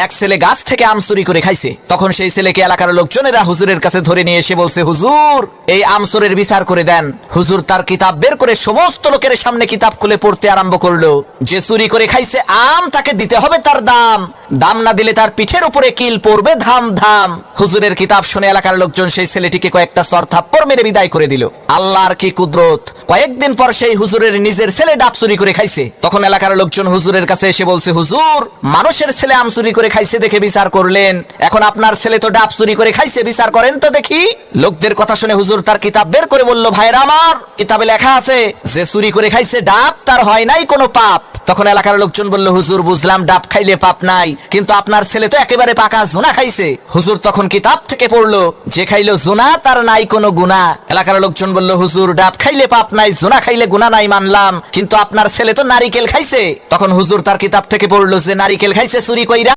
এক ছেলে গাছ থেকে আম চুরি করে খাইছে। তখন সেই ছেলেকে এলাকার লোকজনেরা হুজুরের কাছে ধরে নিয়ে এসে বলছে, হুজুর এই আম চোরের বিচার করে দেন। হুজুর তার কিতাব বের করে সমস্ত লোকের সামনে কিতাব খুলে পড়তে আরম্ভ করলো। যে চুরি করে খাইছে আম তাকে দিতে হবে তার দাম, দাম না দিলে তার পিঠের উপরে কিল পড়বে ধাম ধাম। হুজুরের কিতাব শুনে এলাকার লোকজন সেই ছেলেটিকে কয়েকটা চর থাপ্পড় মেরে বিদায় করে দিল। আল্লাহর কি কুদরত, কয়েকদিন পর সেই হুজুরের নিজের ছেলে ডাব চুরি করে খাইছে। তখন এলাকার লোকজন হুজুরের কাছে এসে বলছে, হুজুর মানুষের ছেলে আম চুরি করে খাইছে দেখে বিচার করলেন, এখন আপনার ছেলে তো ডাব চুরি করে খাইছে, বিচার করেন তো দেখি। লোকদের কথা শুনে হুজুর তার কিতাব বের করে বলল, ভাইরা আমার, কিতাবে লেখা আছে যে চুরি করে খাইছে ডাব তার হয় নাই কোনো পাপ। তখন এলাকার লোকজন বলল, হুজুর বুঝলাম ডাব খাইলে পাপ নাই, কিন্তু আপনার ছেলে তো একেবারে পাকা জুনা খাইছে। হুজুর তখন কিতাব থেকে পড়লো, যে খাইলো জুনা তার নাই কোনো গুনাহ। এলাকার লোকজন বলল, হুজুর ডাব খাইলে পাপ নাই, জুনা খাইলে গুনাহ নাই মানলাম, কিন্তু আপনার ছেলে তো নারিকেল খাইছে। তখন হুজুর তার কিতাব থেকে পড়লো যে নারিকেল খাইছে চুরি কইরা।